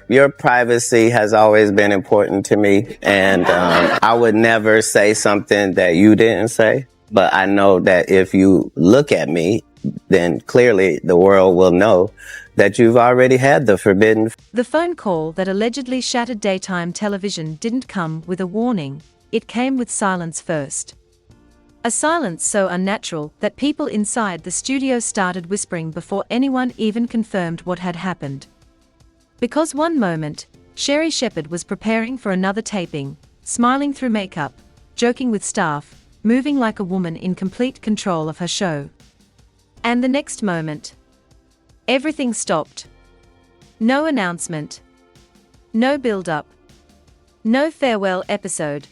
your privacy has always been important to me, and I would never say something that you didn't say. But I know that if you look at me, then clearly the world will know that you've already had the forbidden. The phone call that allegedly shattered daytime television didn't come with a warning, it came with silence first. A silence so unnatural that people inside the studio started whispering before anyone even confirmed what had happened. Because one moment, Sherri Shepherd was preparing for another taping, smiling through makeup, joking with staff, moving like a woman in complete control of her show. And the next moment, everything stopped. No announcement. No build-up. No farewell episode.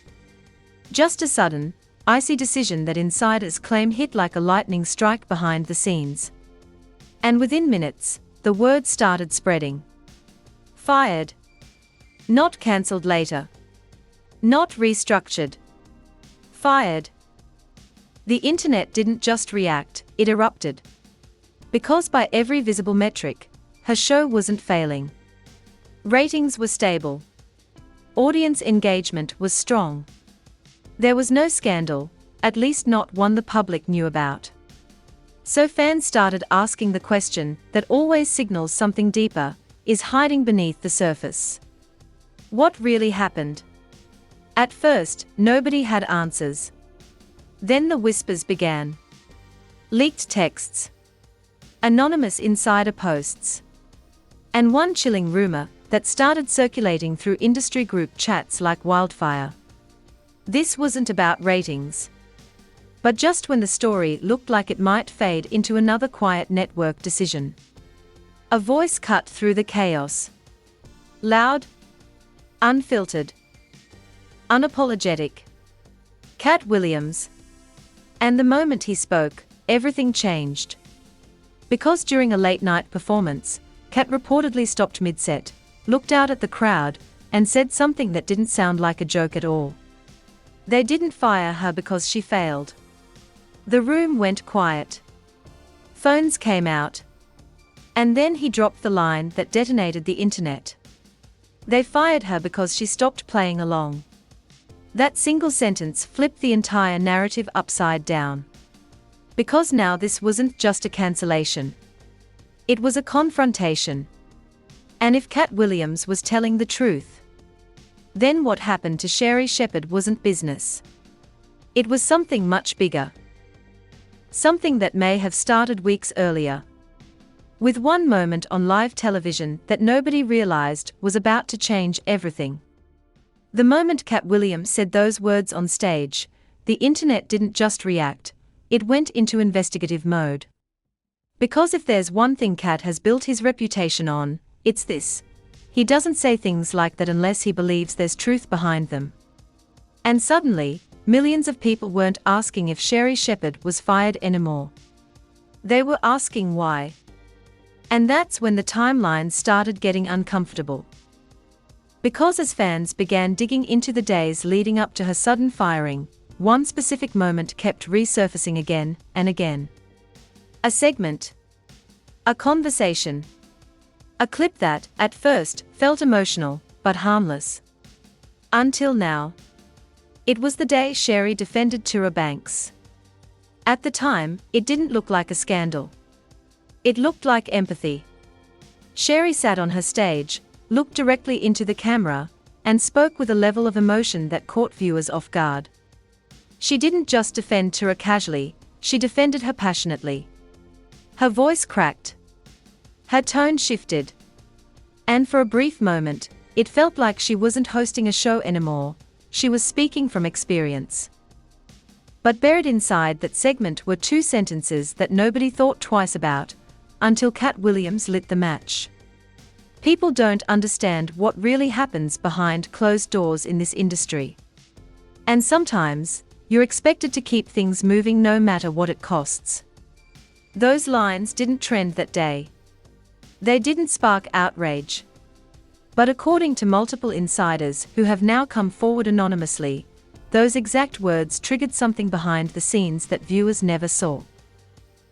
Just a sudden, icy decision that insiders claim hit like a lightning strike behind the scenes. And within minutes, the word started spreading. Fired. Not cancelled later. Not restructured. Fired. The internet didn't just react, it erupted. Because by every visible metric, her show wasn't failing. Ratings were stable. Audience engagement was strong. There was no scandal, at least not one the public knew about. So fans started asking the question that always signals something deeper is hiding beneath the surface. What really happened? At first, nobody had answers. Then the whispers began. Leaked texts. Anonymous insider posts. And one chilling rumor that started circulating through industry group chats like wildfire. This wasn't about ratings. But just when the story looked like it might fade into another quiet network decision, a voice cut through the chaos. Loud, unfiltered, unapologetic. Katt Williams. And the moment he spoke, everything changed. Because during a late-night performance, Katt reportedly stopped mid-set, looked out at the crowd, and said something that didn't sound like a joke at all. They didn't fire her because she failed. The room went quiet. Phones came out. And then he dropped the line that detonated the internet. They fired her because she stopped playing along. That single sentence flipped the entire narrative upside down. Because now this wasn't just a cancellation. It was a confrontation. And if Katt Williams was telling the truth, then what happened to Sherri Shepherd wasn't business. It was something much bigger. Something that may have started weeks earlier. With one moment on live television that nobody realized was about to change everything. The moment Katt Williams said those words on stage, the internet didn't just react, it went into investigative mode. Because if there's one thing Katt has built his reputation on, it's this. He doesn't say things like that unless he believes there's truth behind them. And suddenly, millions of people weren't asking if Sherri Shepherd was fired anymore. They were asking why. And that's when the timeline started getting uncomfortable. Because as fans began digging into the days leading up to her sudden firing, one specific moment kept resurfacing again and again. A segment. A conversation. A clip that, at first, felt emotional, but harmless. Until now. It was the day Sherri defended Tyra Banks. At the time, it didn't look like a scandal. It looked like empathy. Sherri sat on her stage, looked directly into the camera, and spoke with a level of emotion that caught viewers off guard. She didn't just defend Tyra casually, she defended her passionately. Her voice cracked. Her tone shifted. And for a brief moment, it felt like she wasn't hosting a show anymore, she was speaking from experience. But buried inside that segment were two sentences that nobody thought twice about, until Katt Williams lit the match. People don't understand what really happens behind closed doors in this industry. And sometimes, you're expected to keep things moving no matter what it costs. Those lines didn't trend that day. They didn't spark outrage. But according to multiple insiders who have now come forward anonymously, those exact words triggered something behind the scenes that viewers never saw.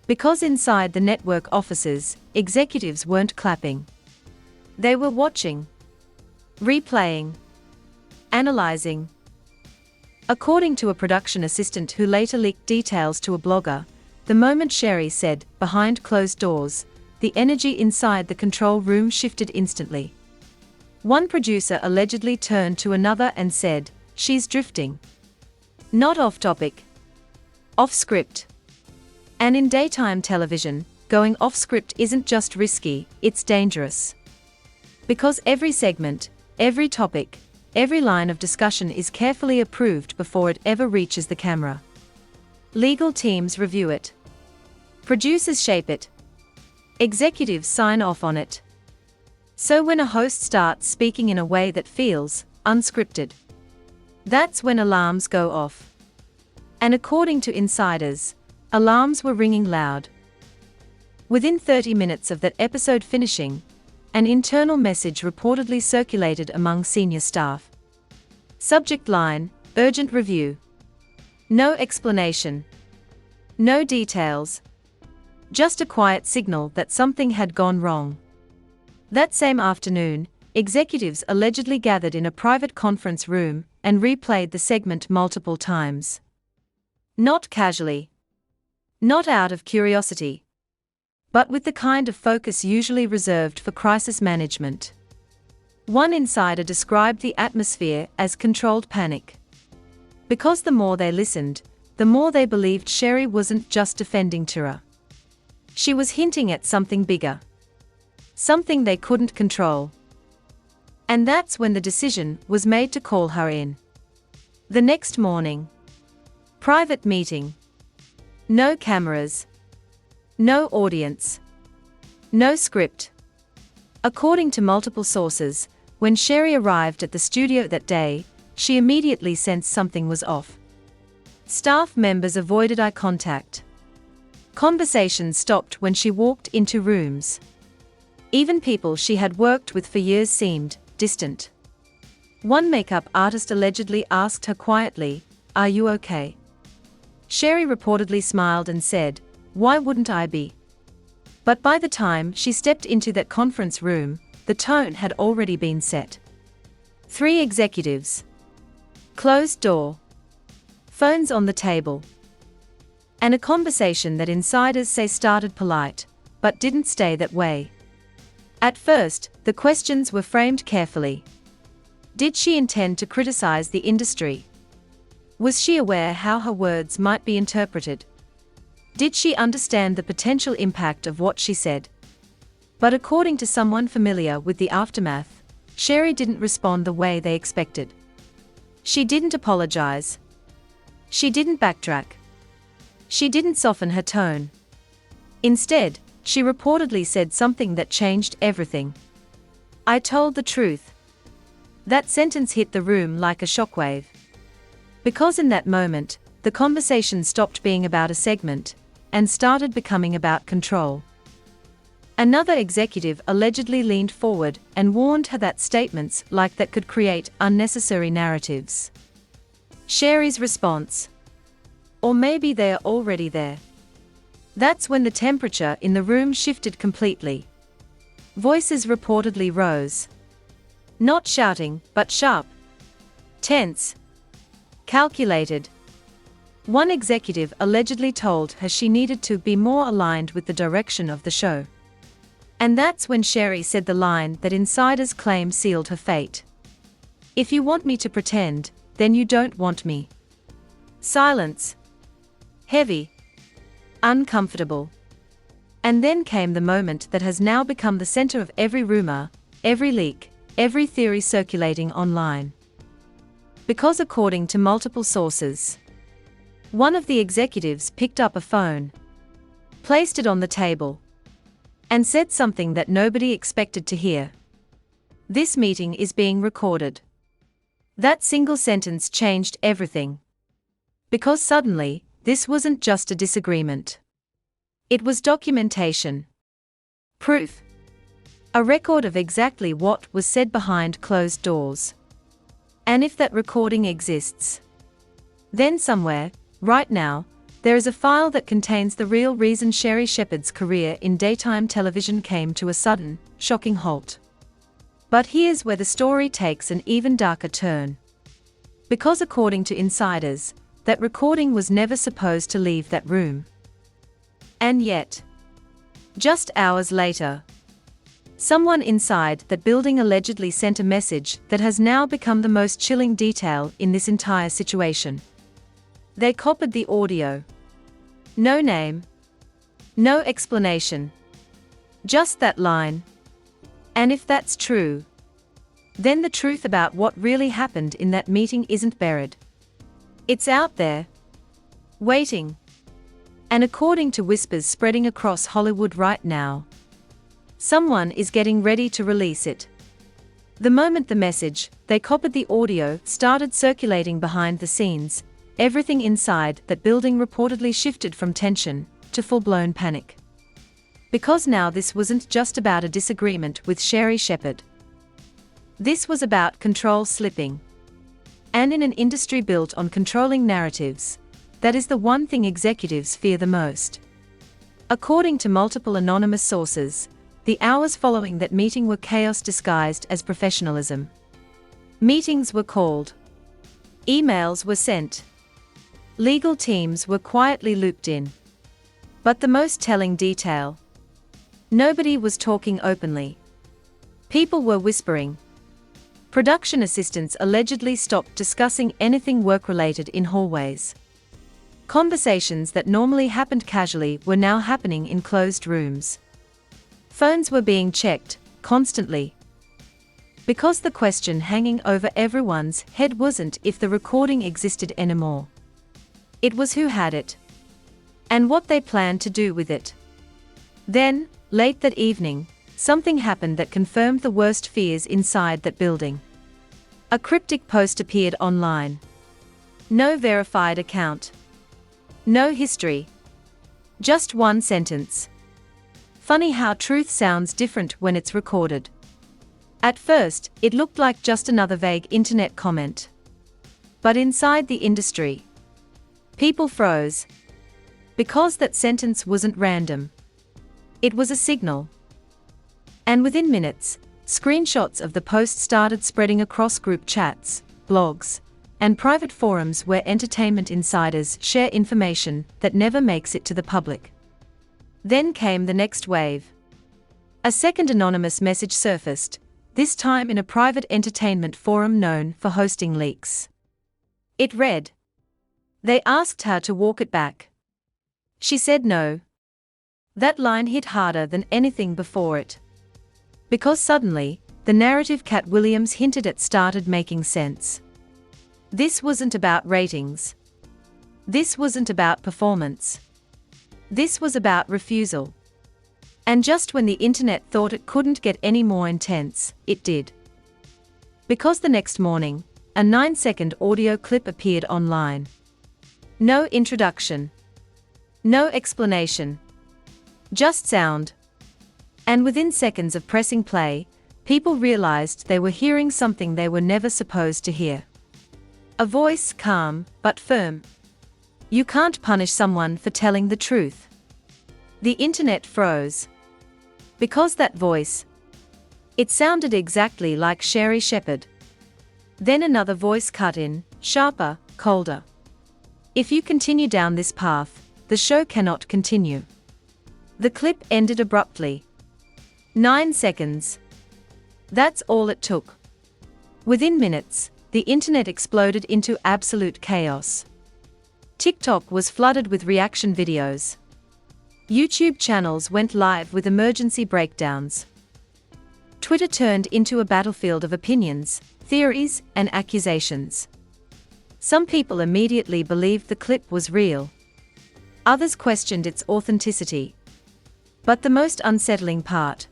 Because inside the network offices, executives weren't clapping. They were watching, replaying, analyzing. According to a production assistant who later leaked details to a blogger, the moment Sherri said, "behind closed doors," the energy inside the control room shifted instantly. One producer allegedly turned to another and said, "She's drifting. Not off topic. Off script." And in daytime television, going off script isn't just risky, it's dangerous. Because every segment, every topic, every line of discussion is carefully approved before it ever reaches the camera. Legal teams review it. Producers shape it. Executives sign off on it. So when a host starts speaking in a way that feels unscripted, that's when alarms go off. And according to insiders, alarms were ringing loud. Within 30 minutes of that episode finishing, an internal message reportedly circulated among senior staff. Subject line: urgent review. No explanation. No details. Just a quiet signal that something had gone wrong. That same afternoon, executives allegedly gathered in a private conference room and replayed the segment multiple times. Not casually. Not out of curiosity. But with the kind of focus usually reserved for crisis management. One insider described the atmosphere as controlled panic. Because the more they listened, the more they believed Sherri wasn't just defending Tara. She was hinting at something bigger. Something they couldn't control. And that's when the decision was made to call her in. The next morning. Private meeting. No cameras. No audience. No script. According to multiple sources, when Sherri arrived at the studio that day, she immediately sensed something was off. Staff members avoided eye contact. Conversations stopped when she walked into rooms. Even people she had worked with for years seemed distant. One makeup artist allegedly asked her quietly, "Are you okay?" Sherri reportedly smiled and said, "Why wouldn't I be?" But by the time she stepped into that conference room, the tone had already been set. 3 executives. Closed door. Phones on the table. And a conversation that insiders say started polite, but didn't stay that way. At first, the questions were framed carefully. Did she intend to criticize the industry? Was she aware how her words might be interpreted? Did she understand the potential impact of what she said? But according to someone familiar with the aftermath, Sherri didn't respond the way they expected. She didn't apologize. She didn't backtrack. She didn't soften her tone. Instead, she reportedly said something that changed everything. "I told the truth." That sentence hit the room like a shockwave. Because in that moment, the conversation stopped being about a segment and started becoming about control. Another executive allegedly leaned forward and warned her that statements like that could create unnecessary narratives. Sherri's response: "Or maybe they're already there." That's when the temperature in the room shifted completely. Voices reportedly rose. Not shouting, but sharp. Tense. Calculated. One executive allegedly told her she needed to be more aligned with the direction of the show. And that's when Sherri said the line that insiders claim sealed her fate. "If you want me to pretend, then you don't want me." Silence. Heavy. Uncomfortable. And then came the moment that has now become the center of every rumor, every leak, every theory circulating online. Because according to multiple sources, one of the executives picked up a phone, placed it on the table, and said something that nobody expected to hear. "This meeting is being recorded." That single sentence changed everything. Because suddenly, this wasn't just a disagreement. It was documentation. Proof. A record of exactly what was said behind closed doors. And if that recording exists, then somewhere, right now, there is a file that contains the real reason Sherri Shepherd's career in daytime television came to a sudden, shocking halt. But here's where the story takes an even darker turn. Because according to insiders, that recording was never supposed to leave that room. And yet, just hours later, someone inside that building allegedly sent a message that has now become the most chilling detail in this entire situation. They copied the audio. No name. No explanation. Just that line. And if that's true, then the truth about what really happened in that meeting isn't buried. It's out there, waiting. And according to whispers spreading across Hollywood right now, someone is getting ready to release it. The moment the message, they copied the audio, started circulating behind the scenes, everything inside that building reportedly shifted from tension to full-blown panic. Because now this wasn't just about a disagreement with Sherri Shepherd. This was about control slipping. And in an industry built on controlling narratives, that is the one thing executives fear the most. According to multiple anonymous sources, the hours following that meeting were chaos disguised as professionalism. Meetings were called. Emails were sent. Legal teams were quietly looped in. But the most telling detail: nobody was talking openly. People were whispering. Production assistants allegedly stopped discussing anything work-related in hallways. Conversations that normally happened casually were now happening in closed rooms. Phones were being checked, constantly. Because the question hanging over everyone's head wasn't if the recording existed anymore. It was who had it. And what they planned to do with it. Then, late that evening, something happened that confirmed the worst fears inside that building. A cryptic post appeared online. No verified account. No history. Just one sentence. Funny how truth sounds different when it's recorded. At first, it looked like just another vague internet comment. But inside the industry, people froze. Because that sentence wasn't random. It was a signal. And within minutes, screenshots of the post started spreading across group chats, blogs, and private forums where entertainment insiders share information that never makes it to the public. Then came the next wave. A second anonymous message surfaced, this time in a private entertainment forum known for hosting leaks. It read. They asked her to walk it back. She said no. That line hit harder than anything before it. Because suddenly, the narrative Katt Williams hinted at started making sense. This wasn't about ratings. This wasn't about performance. This was about refusal. And just when the internet thought it couldn't get any more intense, it did. Because the next morning, a 9-second audio clip appeared online. No introduction. No explanation. Just sound. And within seconds of pressing play, people realized they were hearing something they were never supposed to hear. A voice, calm but firm. You can't punish someone for telling the truth. The internet froze. Because that voice. It sounded exactly like Sherri Shepherd. Then another voice cut in, sharper, colder. If you continue down this path, the show cannot continue. The clip ended abruptly. 9 seconds. That's all it took. Within minutes, the internet exploded into absolute chaos. TikTok was flooded with reaction videos. YouTube channels went live with emergency breakdowns. Twitter turned into a battlefield of opinions, theories, and accusations. Some people immediately believed the clip was real. Others questioned its authenticity. But the most unsettling part: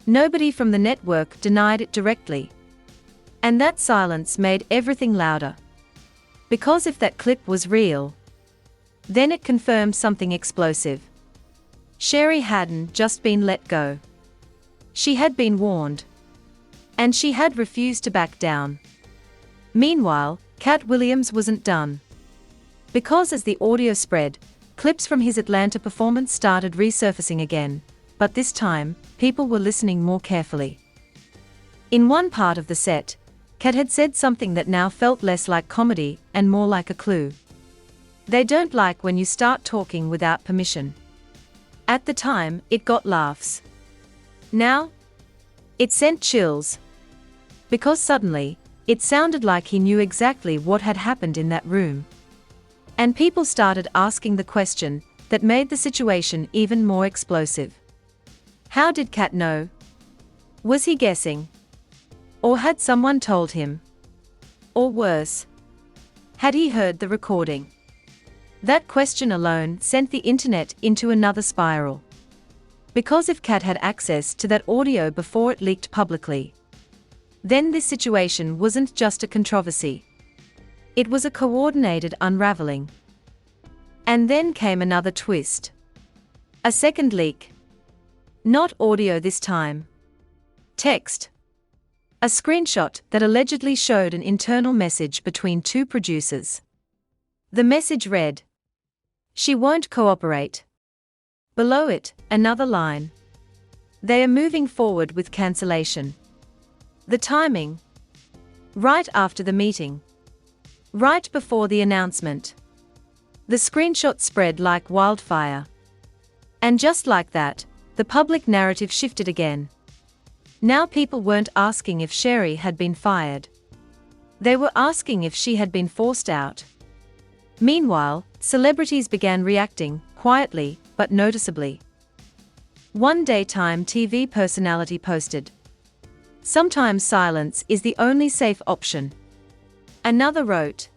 nobody from the network denied it directly. And that silence made everything louder. Because if that clip was real, then it confirmed something explosive. Sherri hadn't just been let go. She had been warned. And she had refused to back down. Meanwhile, Katt Williams wasn't done. Because as the audio spread, clips from his Atlanta performance started resurfacing again, but this time, people were listening more carefully. In one part of the set, Katt had said something that now felt less like comedy and more like a clue. They don't like when you start talking without permission. At the time, it got laughs. Now, it sent chills. Because suddenly, it sounded like he knew exactly what had happened in that room. And people started asking the question that made the situation even more explosive. How did Katt know? Was he guessing? Or had someone told him? Or worse, had he heard the recording? That question alone sent the internet into another spiral. Because if Katt had access to that audio before it leaked publicly, then this situation wasn't just a controversy. It was a coordinated unraveling. And then came another twist. A second leak. Not audio this time. Text. A screenshot that allegedly showed an internal message between two producers. The message read, "She won't cooperate." Below it, another line. "They are moving forward with cancellation." The timing. Right after the meeting. Right before the announcement. The screenshot spread like wildfire. And just like that, the public narrative shifted again. Now people weren't asking if Sherri had been fired. They were asking if she had been forced out. Meanwhile, celebrities began reacting, quietly, but noticeably. One daytime TV personality posted, "Sometimes silence is the only safe option." Another wrote,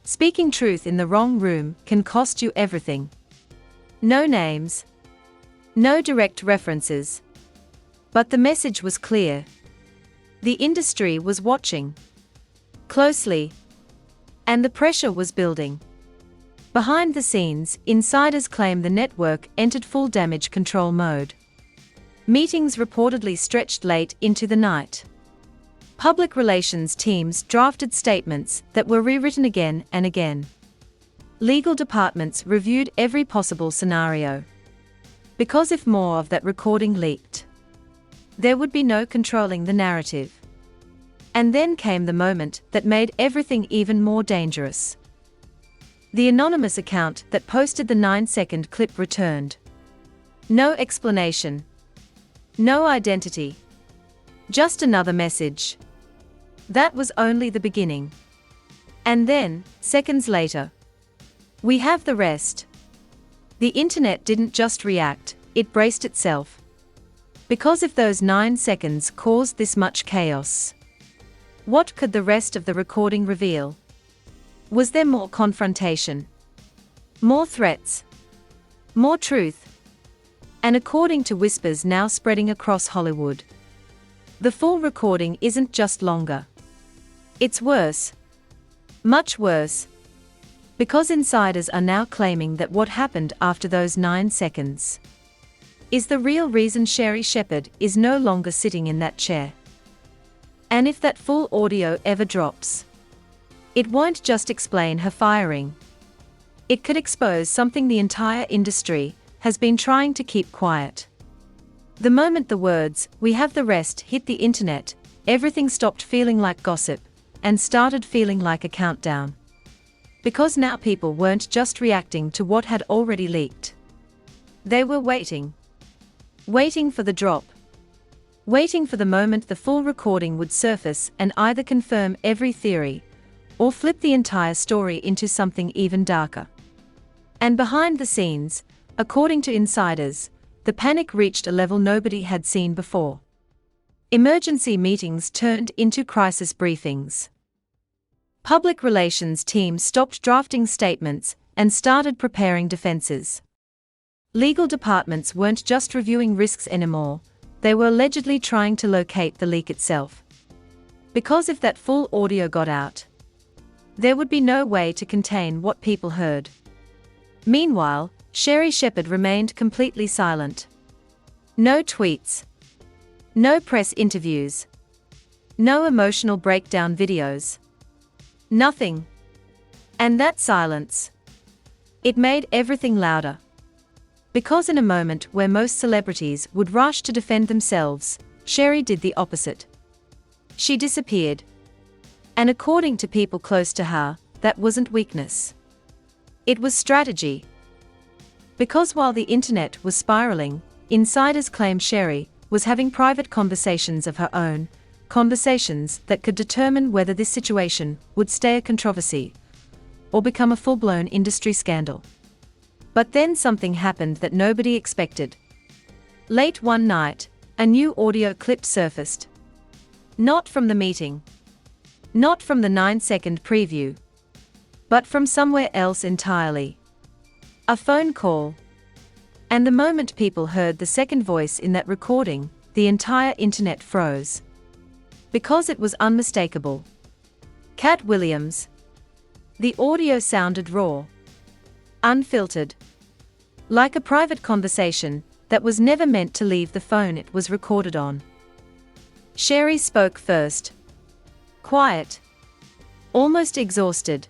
"Speaking truth in the wrong room can cost you everything." No names. No direct references. But the message was clear. The industry was watching closely. And the pressure was building. Behind the scenes, insiders claim the network entered full damage control mode. Meetings reportedly stretched late into the night. Public relations teams drafted statements that were rewritten again and again. Legal departments reviewed every possible scenario. Because if more of that recording leaked, there would be no controlling the narrative. And then came the moment that made everything even more dangerous. The anonymous account that posted the 9-second clip returned. No explanation. No identity. Just another message. That was only the beginning. And then, seconds later, we have the rest. The internet didn't just react, it braced itself. Because if those 9 seconds caused this much chaos, what could the rest of the recording reveal? Was there more confrontation? More threats? More truth? And according to whispers now spreading across Hollywood, the full recording isn't just longer. It's worse. Much worse. Because insiders are now claiming that what happened after those 9 seconds is the real reason Sherri Shepherd is no longer sitting in that chair. And if that full audio ever drops, it won't just explain her firing. It could expose something the entire industry has been trying to keep quiet. The moment the words, "we have the rest," hit the internet, everything stopped feeling like gossip and started feeling like a countdown. Because now people weren't just reacting to what had already leaked. They were waiting. Waiting for the drop. Waiting for the moment the full recording would surface and either confirm every theory, or flip the entire story into something even darker. And behind the scenes, according to insiders, the panic reached a level nobody had seen before. Emergency meetings turned into crisis briefings. Public relations teams stopped drafting statements and started preparing defenses. Legal departments weren't just reviewing risks anymore, they were allegedly trying to locate the leak itself. Because if that full audio got out, there would be no way to contain what people heard. Meanwhile, Sherri Shepherd remained completely silent. No tweets. No press interviews. No emotional breakdown videos. Nothing. And that silence, it made everything louder. Because in a moment where most celebrities would rush to defend themselves, Sherri did the opposite. She disappeared. And according to people close to her, that wasn't weakness. It was strategy. Because while the internet was spiraling, insiders claim Sherri was having private conversations of her own, conversations that could determine whether this situation would stay a controversy or become a full-blown industry scandal. But then something happened that nobody expected. Late one night, a new audio clip surfaced. Not from the meeting. Not from the 9-second preview. But from somewhere else entirely. A phone call. And the moment people heard the second voice in that recording, the entire internet froze. Because it was unmistakable. Katt Williams. The audio sounded raw. Unfiltered. Like a private conversation that was never meant to leave the phone it was recorded on. Sherri spoke first. Quiet. Almost exhausted.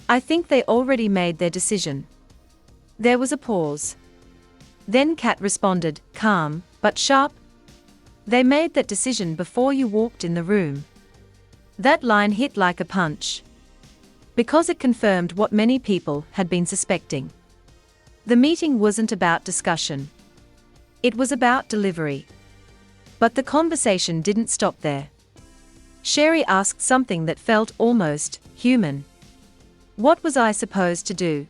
I think they already made their decision. There was a pause. Then Katt responded, calm, but sharp. They made that decision before you walked in the room. That line hit like a punch. Because it confirmed what many people had been suspecting. The meeting wasn't about discussion. It was about delivery. But the conversation didn't stop there. Sherri asked something that felt almost human. What was I supposed to do?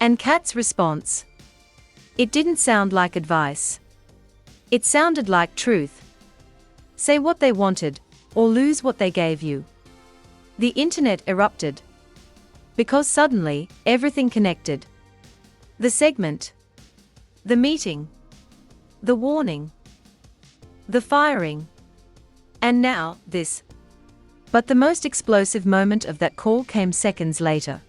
And Katt's response? It didn't sound like advice. It sounded like truth. Say what they wanted, or lose what they gave you. The internet erupted. Because suddenly, everything connected. The segment. The meeting. The warning. The firing. And now, this. But the most explosive moment of that call came seconds later.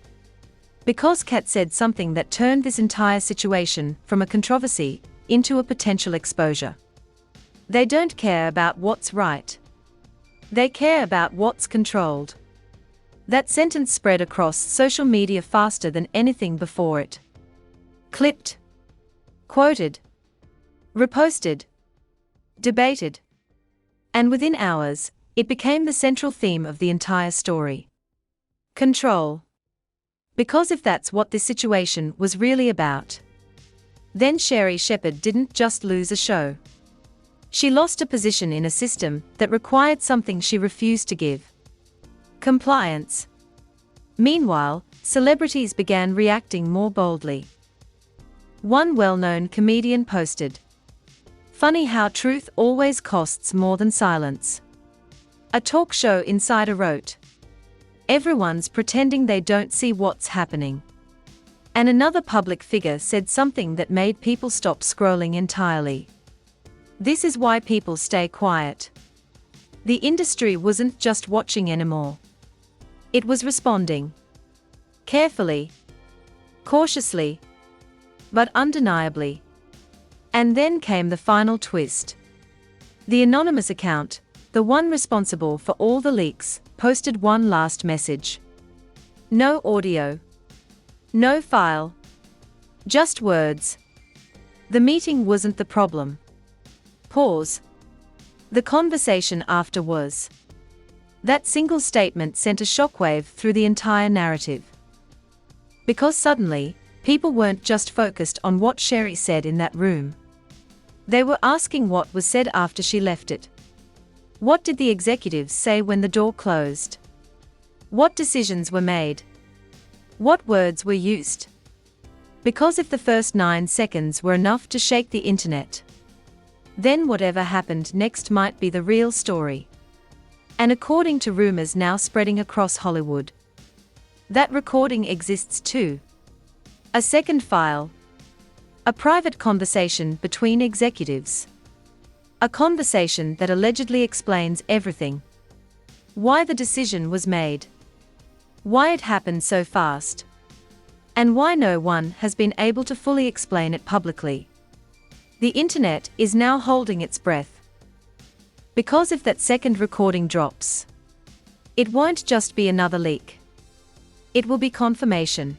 Because Katt said something that turned this entire situation from a controversy into a potential exposure. They don't care about what's right. They care about what's controlled. That sentence spread across social media faster than anything before it. Clipped. Quoted. Reposted. Debated. And within hours, it became the central theme of the entire story. Control. Because if that's what this situation was really about, then Sherri Shepherd didn't just lose a show. She lost a position in a system that required something she refused to give. Compliance. Meanwhile, celebrities began reacting more boldly. One well-known comedian posted, "Funny how truth always costs more than silence." A talk show insider wrote, "Everyone's pretending they don't see what's happening." And another public figure said something that made people stop scrolling entirely. This is why people stay quiet. The industry wasn't just watching anymore. It was responding. Carefully. Cautiously. But undeniably. And then came the final twist. The anonymous account, the one responsible for all the leaks, posted one last message. No audio. No file. Just words. The meeting wasn't the problem. Pause. The conversation after was. That single statement sent a shockwave through the entire narrative. Because suddenly, people weren't just focused on what Sherri said in that room. They were asking what was said after she left it. What did the executives say when the door closed? What decisions were made? What words were used? Because if the first 9 seconds were enough to shake the internet, then whatever happened next might be the real story. And according to rumors now spreading across Hollywood, that recording exists too. A second file. A private conversation between executives. A conversation that allegedly explains everything. Why the decision was made. Why it happened so fast. And why no one has been able to fully explain it publicly. The internet is now holding its breath. Because if that second recording drops, it won't just be another leak. It will be confirmation.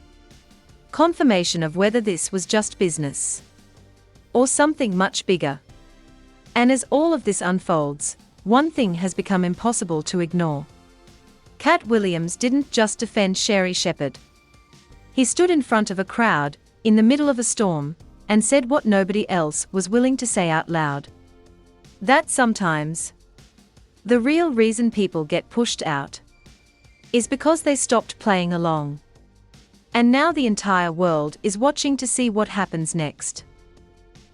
Confirmation of whether this was just business or something much bigger. And as all of this unfolds, one thing has become impossible to ignore. Katt Williams didn't just defend Sherri Shepherd. He stood in front of a crowd, in the middle of a storm, and said what nobody else was willing to say out loud. That sometimes the real reason people get pushed out is because they stopped playing along. And now the entire world is watching to see what happens next.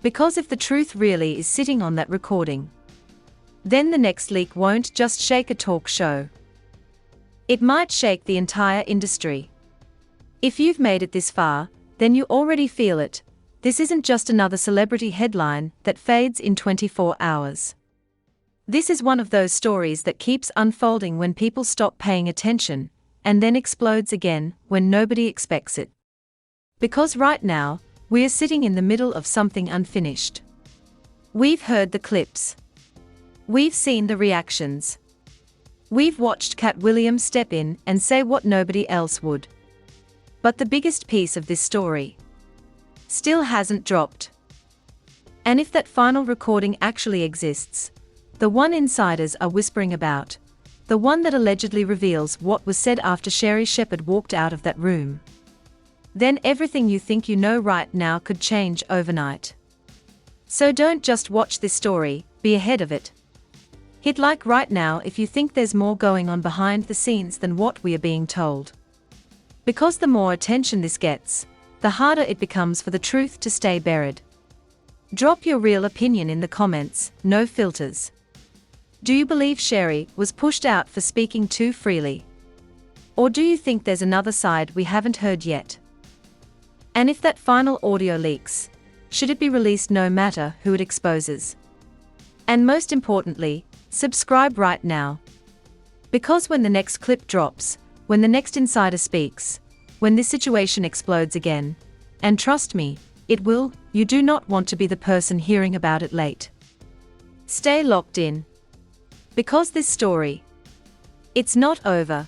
Because if the truth really is sitting on that recording, then the next leak won't just shake a talk show. It might shake the entire industry. If you've made it this far, then you already feel it. This isn't just another celebrity headline that fades in 24 hours. This is one of those stories that keeps unfolding when people stop paying attention, and then explodes again when nobody expects it. Because right now, we are sitting in the middle of something unfinished. We've heard the clips. We've seen the reactions. We've watched Katt Williams step in and say what nobody else would. But the biggest piece of this story still hasn't dropped. And if that final recording actually exists, the one insiders are whispering about, the one that allegedly reveals what was said after Sherri Shepherd walked out of that room, then everything you think you know right now could change overnight. So don't just watch this story, be ahead of it. Hit like right now if you think there's more going on behind the scenes than what we are being told. Because the more attention this gets, the harder it becomes for the truth to stay buried. Drop your real opinion in the comments, no filters. Do you believe Sherri was pushed out for speaking too freely? Or do you think there's another side we haven't heard yet? And if that final audio leaks, should it be released no matter who it exposes? And most importantly, subscribe right now. Because when the next clip drops, when the next insider speaks, when this situation explodes again, and trust me, it will, you do not want to be the person hearing about it late. Stay locked in. Because this story, it's not over.